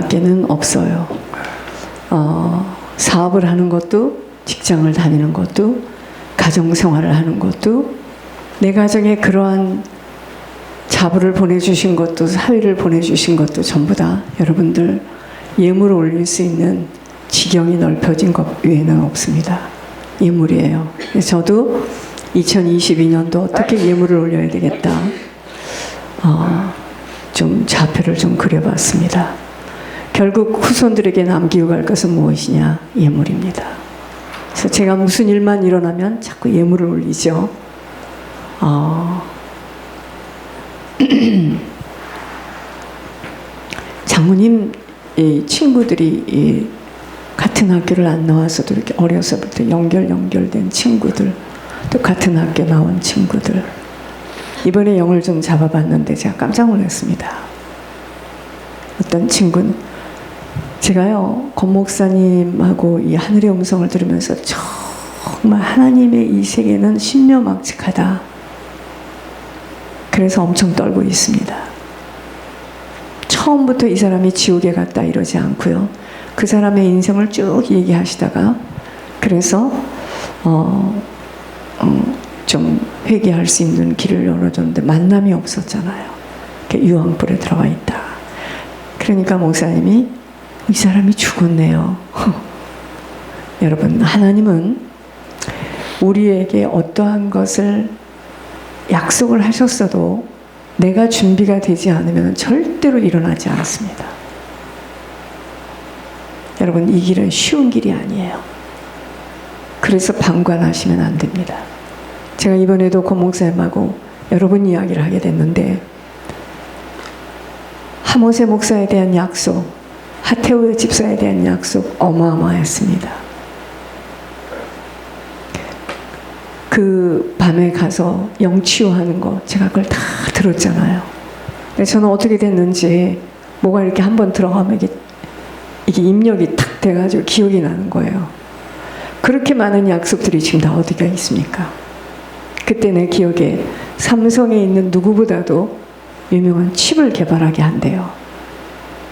밖에는 없어요. 사업을 하는 것도, 직장을 다니는 것도, 가정생활을 하는 것도, 내 가정에 그러한 자부를 보내주신 것도, 사위를 보내주신 것도 전부 다 여러분들 예물을 올릴 수 있는 지경이 넓혀진 것 외에는 없습니다. 예물이에요. 저도 2022년도 어떻게 예물을 올려야 되겠다, 좀 좌표를 좀 그려봤습니다. 결국 후손들에게 남기고 갈 것은 무엇이냐? 예물입니다. 그래서 제가 무슨 일만 일어나면 자꾸 예물을 올리죠. 장모님 친구들이 같은 학교를 안 나와서도 이렇게 어려서부터 연결된 친구들, 또 같은 학교 나온 친구들, 이번에 영을 좀 잡아봤는데 제가 깜짝 놀랐습니다. 어떤 친구는 제가요, 권 목사님하고 이 하늘의 음성을 들으면서 정말 하나님의 이 세계는 신묘막측하다, 그래서 엄청 떨고 있습니다. 처음부터 이 사람이 지옥에 갔다 이러지 않고요, 그 사람의 인생을 쭉 얘기하시다가, 그래서 좀 회개할 수 있는 길을 열어줬는데 만남이 없었잖아요. 유황불에 들어가 있다. 그러니까 목사님이 이 사람이 죽었네요. 여러분, 하나님은 우리에게 어떠한 것을 약속을 하셨어도 내가 준비가 되지 않으면 절대로 일어나지 않습니다. 여러분, 이 길은 쉬운 길이 아니에요. 그래서 방관하시면 안 됩니다. 제가 이번에도 권 목사님하고 여러 번 이야기를 하게 됐는데, 하모세 목사에 대한 약속, 하태우 집사에 대한 약속 어마어마했습니다. 그 밤에 가서 영치유하는 거 제가 그걸 다 들었잖아요. 근데 저는 어떻게 됐는지 뭐가 이렇게 한번 들어가면 이게 입력이 탁 돼가지고 기억이 나는 거예요. 그렇게 많은 약속들이 지금 다 어디가 있습니까? 그때 내 기억에 삼성에 있는 누구보다도 유명한 칩을 개발하게 한대요.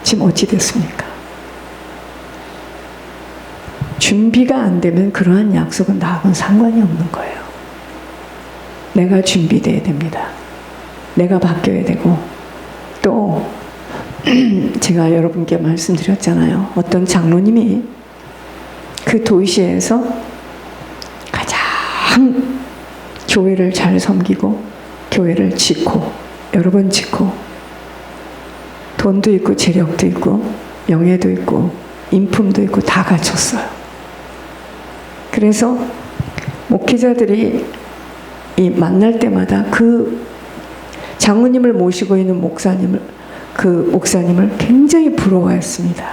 지금 어찌 됐습니까? 준비가 안 되면 그러한 약속은 나하고는 상관이 없는 거예요. 내가 준비돼야 됩니다. 내가 바뀌어야 되고, 또 제가 여러분께 말씀드렸잖아요. 어떤 장로님이 그 도시에서 가장 교회를 잘 섬기고 교회를 짓고 여러 번 짓고 돈도 있고 재력도 있고 명예도 있고 인품도 있고 다 갖췄어요. 그래서 목회자들이 이 만날 때마다 그 장로님을 모시고 있는 목사님을 굉장히 부러워했습니다.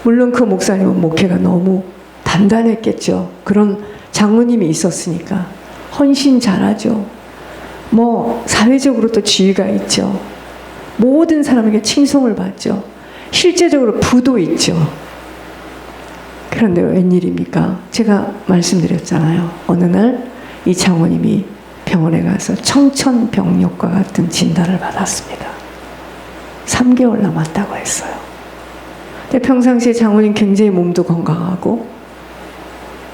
물론 그 목사님은 목회가 너무 단단했겠죠. 그런 장로님이 있었으니까 헌신 잘하죠. 뭐 사회적으로 또 지위가 있죠. 모든 사람에게 칭송을 받죠. 실제적으로 부도 있죠. 그런데 웬일입니까? 제가 말씀드렸잖아요. 어느 날 이 장모님이 병원에 가서 청천벽력과 같은 진단을 받았습니다. 3개월 남았다고 했어요. 근데 평상시에 장모님 굉장히 몸도 건강하고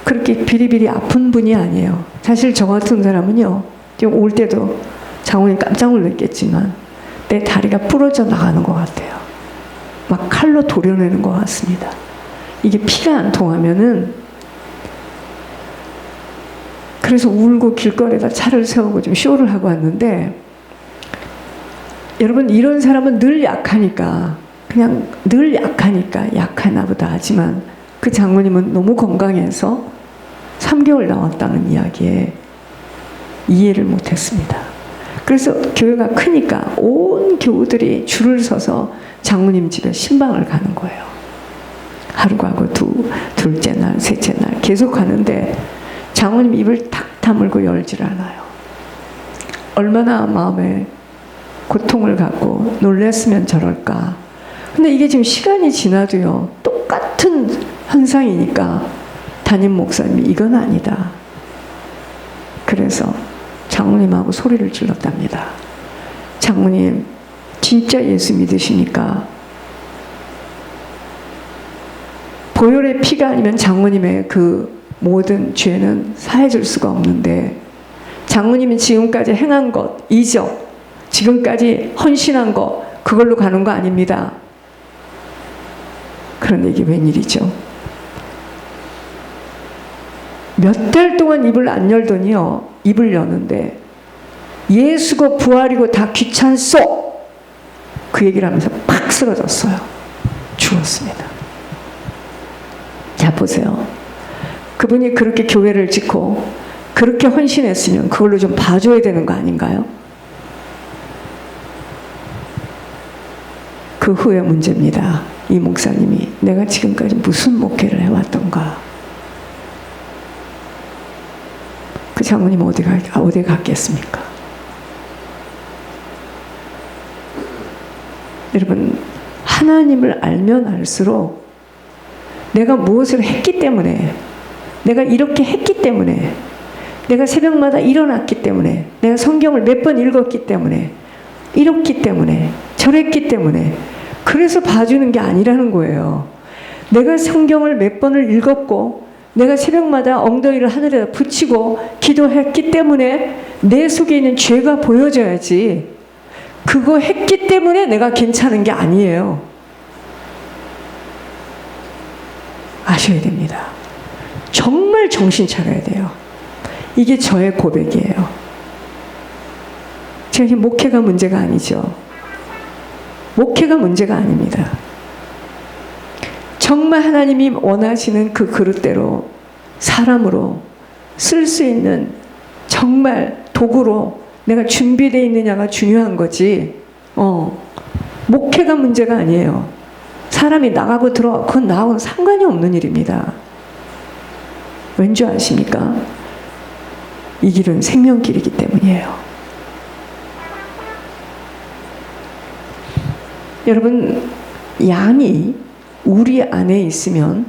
그렇게 비리비리 아픈 분이 아니에요. 사실 저 같은 사람은요, 지금 올 때도 장모님 깜짝 놀랐겠지만 내 다리가 부러져 나가는 것 같아요. 막 칼로 도려내는 것 같습니다. 이게 피가 안 통하면은, 그래서 울고 길거리에다 차를 세우고 좀 쇼를 하고 왔는데, 여러분, 이런 사람은 늘 약하니까, 그냥 늘 약하니까 약하나 보다 하지만, 그 장모님은 너무 건강해서 3개월 남았다는 이야기에 이해를 못했습니다. 그래서 교회가 크니까 온 교우들이 줄을 서서 장모님 집에 신방을 가는 거예요. 하루 가고 둘째 날, 셋째 날 계속 가는데 장모님 입을 탁 다물고 열질 않아요. 얼마나 마음에 고통을 갖고 놀랐으면 저럴까. 근데 이게 지금 시간이 지나도요, 똑같은 현상이니까 담임 목사님이 이건 아니다. 그래서 장모님하고 소리를 질렀답니다. 장모님, 진짜 예수 믿으시니까 보혈의 피가 아니면 장모님의 그 모든 죄는 사해줄 수가 없는데, 장모님이 지금까지 행한 것, 이적, 지금까지 헌신한 것, 그걸로 가는 거 아닙니다. 그런 얘기 웬일이죠? 몇 달 동안 입을 안 열더니요, 입을 여는데 예수고 부활이고 다 귀찮소, 그 얘기를 하면서 팍 쓰러졌어요. 죽었습니다. 자, 보세요. 그분이 그렇게 교회를 짓고 그렇게 헌신했으면 그걸로 좀 봐줘야 되는 거 아닌가요? 그 후에 문제입니다. 이 목사님이 내가 지금까지 무슨 목회를 해왔던가. 그 장모님 어디 갔겠습니까? 여러분, 하나님을 알면 알수록 내가 무엇을 했기 때문에, 내가 이렇게 했기 때문에, 내가 새벽마다 일어났기 때문에, 내가 성경을 몇 번 읽었기 때문에, 이렇기 때문에, 저랬기 때문에, 그래서 봐주는 게 아니라는 거예요. 내가 성경을 몇 번을 읽었고, 내가 새벽마다 엉덩이를 하늘에다 붙이고 기도했기 때문에 내 속에 있는 죄가 보여져야지, 그거 했기 때문에 내가 괜찮은 게 아니에요. 아셔야 됩니다. 정말 정신 차려야 돼요. 이게 저의 고백이에요. 제가 목회가 문제가 아니죠. 목회가 문제가 아닙니다. 정말 하나님이 원하시는 그 그릇대로 사람으로 쓸 수 있는 정말 도구로 내가 준비되어 있느냐가 중요한 거지, 목회가 문제가 아니에요. 사람이 나가고 들어가고 그건 나하고는 상관이 없는 일입니다. 왠지 아십니까? 이 길은 생명길이기 때문이에요. 여러분, 양이 우리 안에 있으면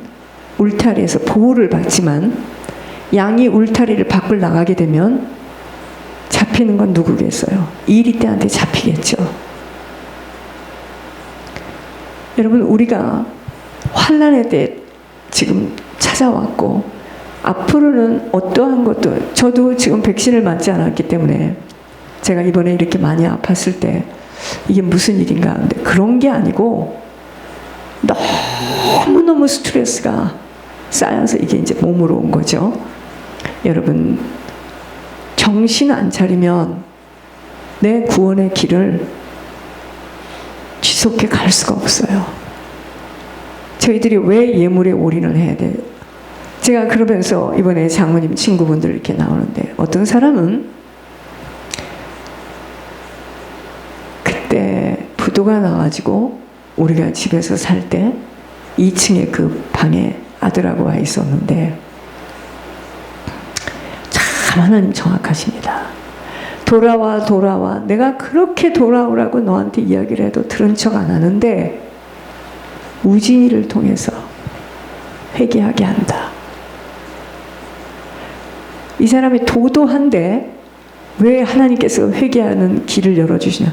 울타리에서 보호를 받지만, 양이 울타리를 밖을 나가게 되면 잡히는 건 누구겠어요? 이리떼한테 잡히겠죠. 여러분, 우리가 환난의 때 지금 찾아왔고, 앞으로는 어떠한 것도, 저도 지금 백신을 맞지 않았기 때문에 제가 이번에 이렇게 많이 아팠을 때 이게 무슨 일인가, 근데 그런 게 아니고 너무너무 스트레스가 쌓여서 이게 이제 몸으로 온 거죠. 여러분, 정신 안 차리면 내 구원의 길을 지속해 갈 수가 없어요. 저희들이 왜 예물에 올인을 해야 돼요? 제가 그러면서 이번에 장모님 친구분들 이렇게 나오는데, 어떤 사람은 그때 부도가 나가지고 우리가 집에서 살 때 2층에 그 방에 아들하고 와 있었는데, 참 하나님 정확하십니다. 돌아와. 내가 그렇게 돌아오라고 너한테 이야기를 해도 들은 척 안 하는데 우진이를 통해서 회개하게 한다. 이 사람이 도도한데 왜 하나님께서 회개하는 길을 열어주시냐?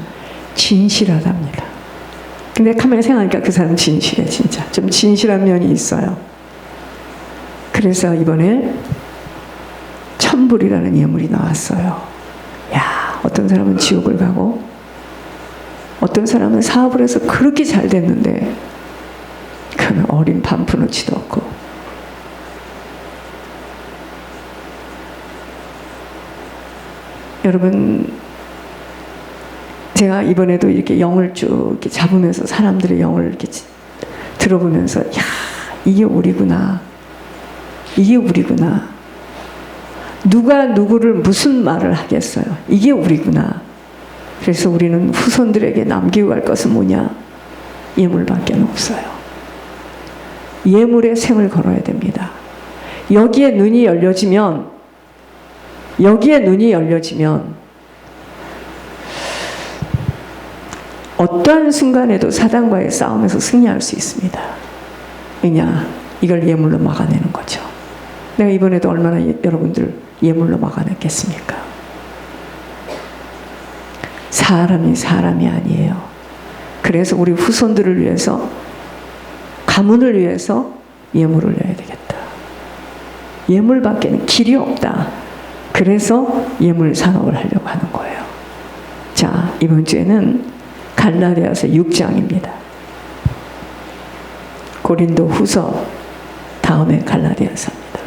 진실하답니다. 근데 가만히 생각하니까 그 사람 진실해. 진짜 좀 진실한 면이 있어요. 그래서 이번에 천불이라는 예물이 나왔어요. 야, 어떤 사람은 지옥을 가고 어떤 사람은 사업을 해서 그렇게 잘 됐는데 그는 어린 반푼어치도 없고. 여러분, 제가 이번에도 이렇게 영을 쭉 이렇게 잡으면서 사람들의 영을 이렇게 들어보면서, 야, 이게 우리구나. 이게 우리구나. 누가 누구를 무슨 말을 하겠어요. 이게 우리구나. 그래서 우리는 후손들에게 남기고 갈 것은 뭐냐? 예물밖에 없어요. 예물의 생을 걸어야 됩니다. 여기에 눈이 열려지면 어떠한 순간에도 사단과의 싸움에서 승리할 수 있습니다. 왜냐? 이걸 예물로 막아내는 거죠. 내가 이번에도 얼마나 여러분들 예물로 막아냈겠습니까? 사람이 아니에요. 그래서 우리 후손들을 위해서, 가문을 위해서 예물을 내야 되겠다. 예물밖에는 길이 없다. 그래서 예물 산업을 하려고 하는 거예요. 자, 이번 주에는 갈라디아서 6장입니다. 고린도 후서 다음에 갈라디아서입니다.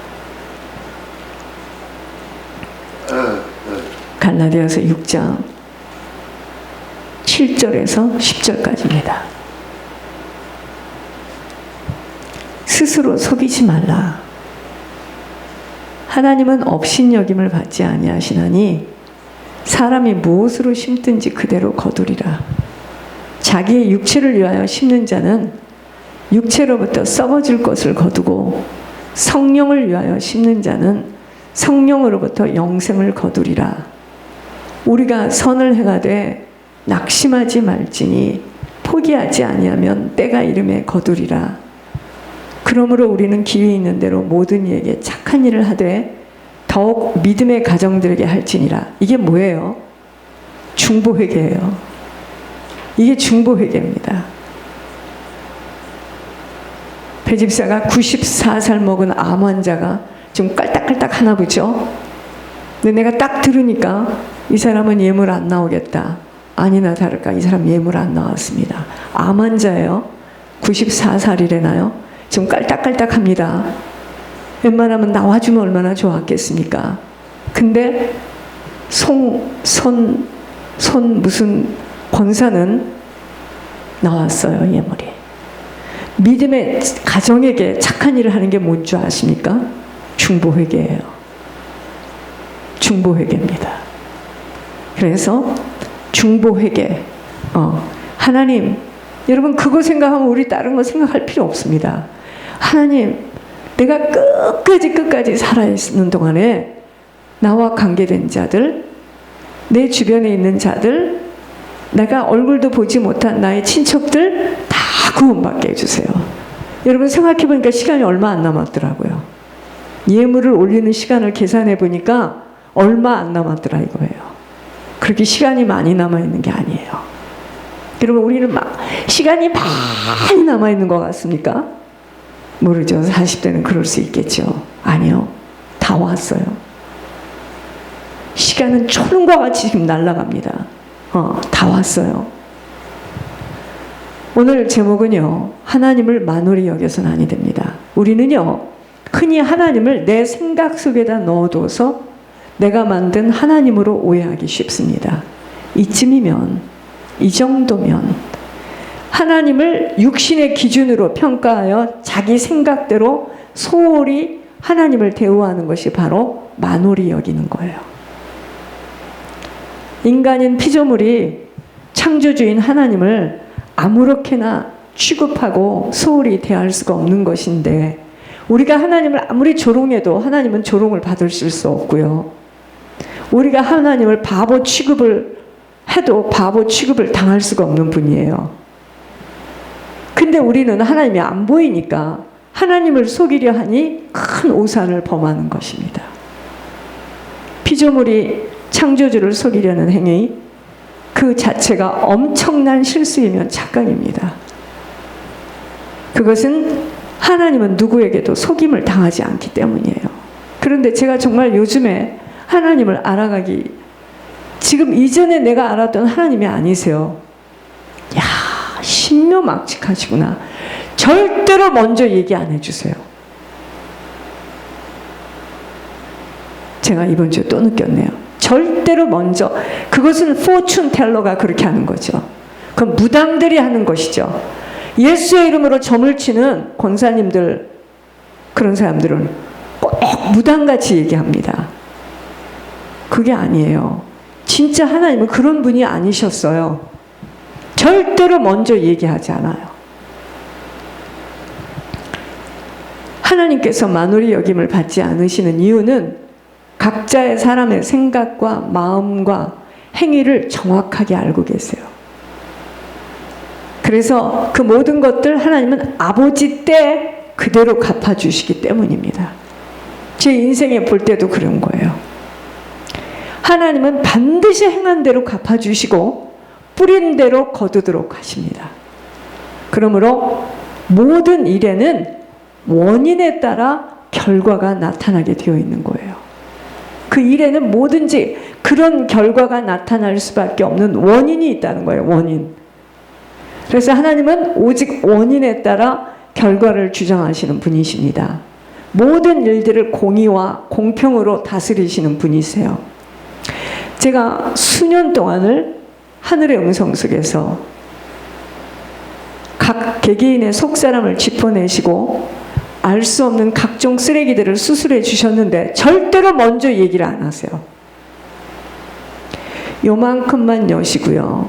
갈라디아서 6장 7절에서 10절까지입니다. 스스로 속이지 말라. 하나님은 업신여김을 받지 아니하시나니 사람이 무엇으로 심든지 그대로 거두리라. 자기의 육체를 위하여 심는 자는 육체로부터 썩어질 것을 거두고 성령을 위하여 심는 자는 성령으로부터 영생을 거두리라. 우리가 선을 행하되 낙심하지 말지니 포기하지 아니하면 때가 이름에 거두리라. 그러므로 우리는 기회 있는 대로 모든 이에게 착한 일을 하되 더욱 믿음의 가정들에게 할지니라. 이게 뭐예요? 중보회개예요. 이게 중보회개입니다. 배집사가 94살 먹은 암 환자가 좀 깔딱깔딱 하나 보죠. 근데 내가 딱 들으니까 이 사람은 예물 안 나오겠다. 아니나 다를까 이 사람 예물 안 나왔습니다. 암 환자예요. 94살이래나요? 좀 깔딱깔딱합니다. 웬만하면 나와주면 얼마나 좋았겠습니까? 근데 무슨 권사는 나왔어요, 예물이. 믿음의 가정에게 착한 일을 하는 게 뭔 줄 아십니까? 중보회개예요. 중보회개입니다. 그래서 중보회개. 하나님, 여러분 그거 생각하면 우리 다른 거 생각할 필요 없습니다. 하나님, 내가 끝까지 살아있는 동안에 나와 관계된 자들, 내 주변에 있는 자들, 내가 얼굴도 보지 못한 나의 친척들 다 구원받게 해주세요. 여러분 생각해보니까 시간이 얼마 안 남았더라고요. 예물을 올리는 시간을 계산해 보니까 얼마 안 남았더라 이거예요. 그렇게 시간이 많이 남아있는 게 아니에요. 여러분 우리는 막 시간이 많이 남아있는 것 같습니까? 모르죠. 40대는 그럴 수 있겠죠. 아니요. 다 왔어요. 시간은 초능과 같이 지금 날아갑니다. 다 왔어요. 오늘 제목은요, 하나님을 만홀히 여겨서는 아니 됩니다. 우리는요, 흔히 하나님을 내 생각 속에다 넣어둬서 내가 만든 하나님으로 오해하기 쉽습니다. 이쯤이면, 이 정도면 하나님을 육신의 기준으로 평가하여 자기 생각대로 소홀히 하나님을 대우하는 것이 바로 만홀히 여기는 거예요. 인간인 피조물이 창조주인 하나님을 아무렇게나 취급하고 소홀히 대할 수가 없는 것인데, 우리가 하나님을 아무리 조롱해도 하나님은 조롱을 받으실 수 없고요. 우리가 하나님을 바보 취급을 해도 바보 취급을 당할 수가 없는 분이에요. 근데 우리는 하나님이 안 보이니까 하나님을 속이려 하니 큰 오산을 범하는 것입니다. 피조물이 창조주를 속이려는 행위, 그 자체가 엄청난 실수이면 착각입니다. 그것은 하나님은 누구에게도 속임을 당하지 않기 때문이에요. 그런데 제가 정말 요즘에 하나님을 알아가기, 지금 이전에 내가 알았던 하나님이 아니세요. 야, 신묘막측하시구나. 절대로 먼저 얘기 안 해주세요. 제가 이번 주에 또 느꼈네요. 절대로 먼저, 그것은 포춘 텔러가 그렇게 하는 거죠. 그건 무당들이 하는 것이죠. 예수의 이름으로 점을 치는 권사님들, 그런 사람들은 꼭 무당같이 얘기합니다. 그게 아니에요. 진짜 하나님은 그런 분이 아니셨어요. 절대로 먼저 얘기하지 않아요. 하나님께서 만홀히 여김을 받지 않으시는 이유는 각자의 사람의 생각과 마음과 행위를 정확하게 알고 계세요. 그래서 그 모든 것들 하나님은 아버지 때 그대로 갚아주시기 때문입니다. 제 인생에 볼 때도 그런 거예요. 하나님은 반드시 행한 대로 갚아주시고 뿌린 대로 거두도록 하십니다. 그러므로 모든 일에는 원인에 따라 결과가 나타나게 되어 있는 거예요. 그 일에는 뭐든지 그런 결과가 나타날 수밖에 없는 원인이 있다는 거예요. 원인. 그래서 하나님은 오직 원인에 따라 결과를 주장하시는 분이십니다. 모든 일들을 공의와 공평으로 다스리시는 분이세요. 제가 수년 동안을 하늘의 음성 속에서 각 개개인의 속사람을 짚어내시고 알 수 없는 각종 쓰레기들을 수술해 주셨는데 절대로 먼저 얘기를 안 하세요. 요만큼만 여시고요.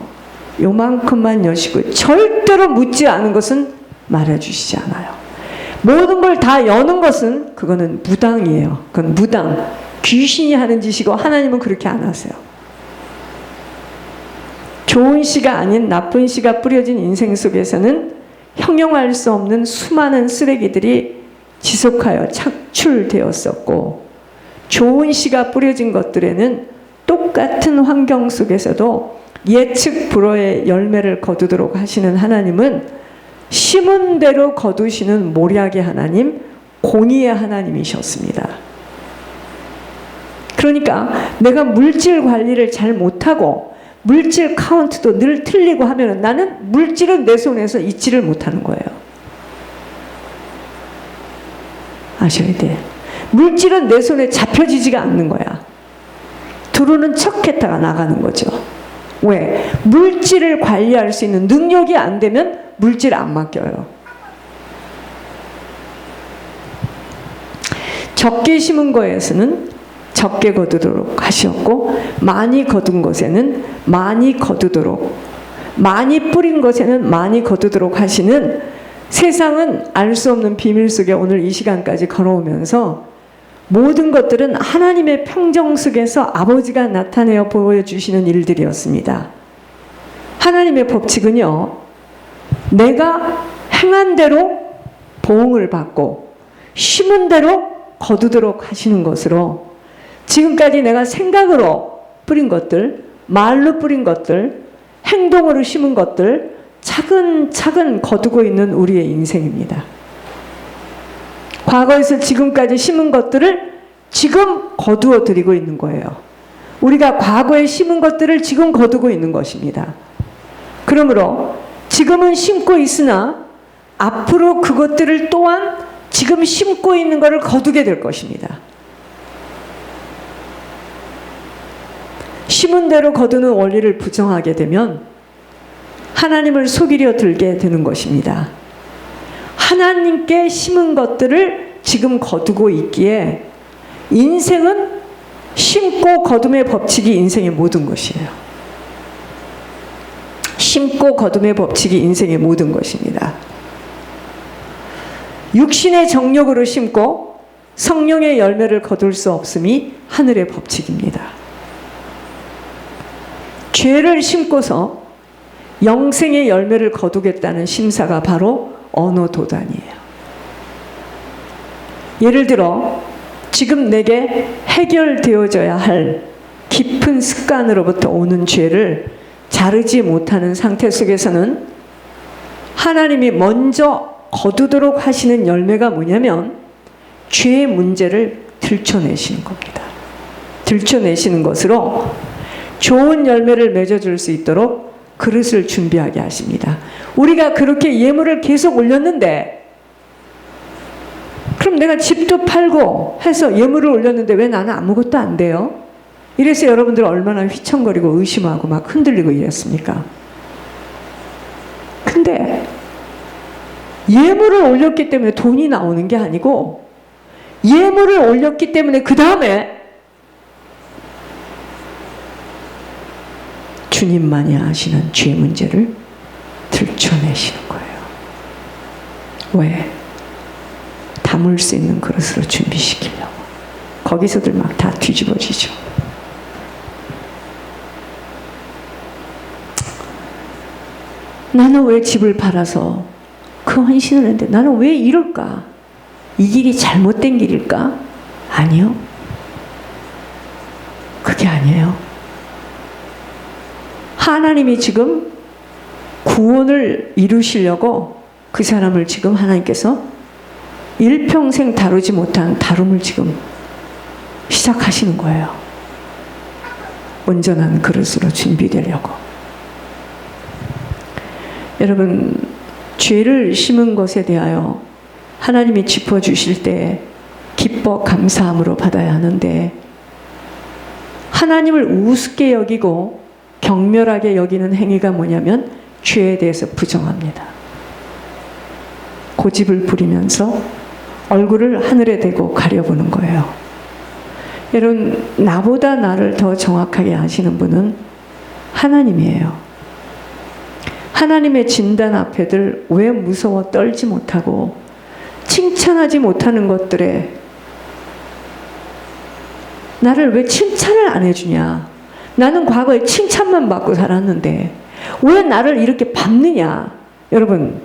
요만큼만 여시고요. 절대로 묻지 않은 것은 말해주시지 않아요. 모든 걸 다 여는 것은 그거는 무당이에요. 그건 무당. 귀신이 하는 짓이고 하나님은 그렇게 안 하세요. 좋은 씨가 아닌 나쁜 씨가 뿌려진 인생 속에서는 형용할 수 없는 수많은 쓰레기들이 지속하여 착출되었었고, 좋은 씨가 뿌려진 것들에는 똑같은 환경 속에서도 예측 불허의 열매를 거두도록 하시는 하나님은 심은 대로 거두시는 모략의 하나님, 공의의 하나님이셨습니다. 그러니까 내가 물질 관리를 잘 못하고 물질 카운트도 늘 틀리고 하면 나는 물질은 내 손에서 잊지를 못하는 거예요. 아셔야 돼. 물질은 내 손에 잡혀지지가 않는 거야. 들어오는 척 했다가 나가는 거죠. 왜? 물질을 관리할 수 있는 능력이 안 되면 물질 안 맡겨요. 적게 심은 거에서는 적게 거두도록 하셨고, 많이 거둔 것에는 많이 거두도록, 많이 뿌린 것에는 많이 거두도록 하시는, 세상은 알 수 없는 비밀 속에 오늘 이 시간까지 걸어오면서 모든 것들은 하나님의 평정 속에서 아버지가 나타내어 보여주시는 일들이었습니다. 하나님의 법칙은요, 내가 행한 대로 보응을 받고 심은 대로 거두도록 하시는 것으로, 지금까지 내가 생각으로 뿌린 것들, 말로 뿌린 것들, 행동으로 심은 것들 차근차근 거두고 있는 우리의 인생입니다. 과거에서 지금까지 심은 것들을 지금 거두어 드리고 있는 거예요. 우리가 과거에 심은 것들을 지금 거두고 있는 것입니다. 그러므로 지금은 심고 있으나 앞으로 그것들을 또한 지금 심고 있는 것을 거두게 될 것입니다. 심은 대로 거두는 원리를 부정하게 되면 하나님을 속이려 들게 되는 것입니다. 하나님께 심은 것들을 지금 거두고 있기에 인생은 심고 거둠의 법칙이 인생의 모든 것이에요. 심고 거둠의 법칙이 인생의 모든 것입니다. 육신의 정욕으로 심고 성령의 열매를 거둘 수 없음이 하늘의 법칙입니다. 죄를 심고서 영생의 열매를 거두겠다는 심사가 바로 언어도단이에요. 예를 들어 지금 내게 해결되어져야 할 깊은 습관으로부터 오는 죄를 자르지 못하는 상태 속에서는 하나님이 먼저 거두도록 하시는 열매가 뭐냐면 죄의 문제를 들춰내시는 겁니다. 들춰내시는 것으로 좋은 열매를 맺어줄 수 있도록 그릇을 준비하게 하십니다. 우리가 그렇게 예물을 계속 올렸는데, 그럼 내가 집도 팔고 해서 예물을 올렸는데 왜 나는 아무것도 안 돼요? 이래서 여러분들 얼마나 휘청거리고 의심하고 막 흔들리고 이랬습니까? 근데 예물을 올렸기 때문에 돈이 나오는 게 아니고, 예물을 올렸기 때문에 그 다음에 주님만이 아시는 죄 문제를 들춰내시는 거예요. 왜? 담을 수 있는 그릇으로 준비시키려고. 거기서들 막 다 뒤집어지죠. 나는 왜 집을 팔아서 그 헌신을 했는데 나는 왜 이럴까? 이 길이 잘못된 길일까? 아니요. 그게 아니에요. 하나님이 지금 구원을 이루시려고 그 사람을 지금 하나님께서 일평생 다루지 못한 다rum을 지금 시작하시는 거예요. 온전한 그릇으로 준비되려고. 여러분, 죄를 심은 것에 대하여 하나님이 짚어주실 때 기뻐 감사함으로 받아야 하는데, 하나님을 우습게 여기고 경멸하게 여기는 행위가 뭐냐면 죄에 대해서 부정합니다. 고집을 부리면서 얼굴을 하늘에 대고 가려보는 거예요. 여러분, 나보다 나를 더 정확하게 아시는 분은 하나님이에요. 하나님의 진단 앞에들 왜 무서워 떨지 못하고 칭찬하지 못하는 것들에 나를 왜 칭찬을 안 해주냐? 나는 과거에 칭찬만 받고 살았는데 왜 나를 이렇게 밟느냐? 여러분,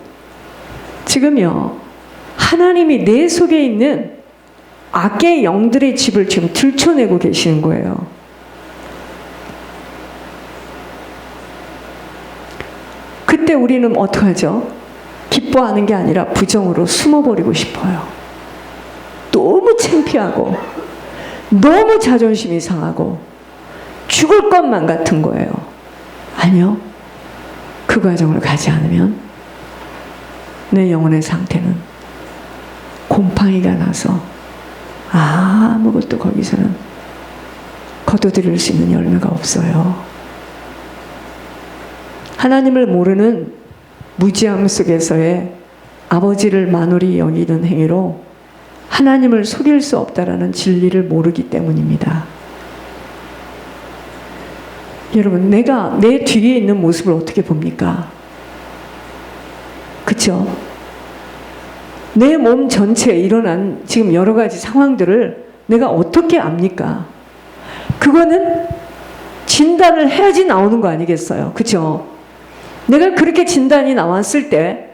지금요, 하나님이 내 속에 있는 악의 영들의 집을 지금 들춰내고 계시는 거예요. 그때 우리는 어떻게 하죠? 기뻐하는 게 아니라 부정으로 숨어버리고 싶어요. 너무 창피하고 너무 자존심이 상하고 죽을 것만 같은 거예요. 아니요. 그 과정을 가지 않으면 내 영혼의 상태는 곰팡이가 나서 아무것도 거기서는 거둬들일 수 있는 열매가 없어요. 하나님을 모르는 무지함 속에서의 아버지를 만홀히 여기는 행위로 하나님을 속일 수 없다라는 진리를 모르기 때문입니다. 여러분, 내가 내 뒤에 있는 모습을 어떻게 봅니까? 그쵸? 내 몸 전체에 일어난 지금 여러 가지 상황들을 내가 어떻게 압니까? 그거는 진단을 해야지 나오는 거 아니겠어요? 그쵸? 내가 그렇게 진단이 나왔을 때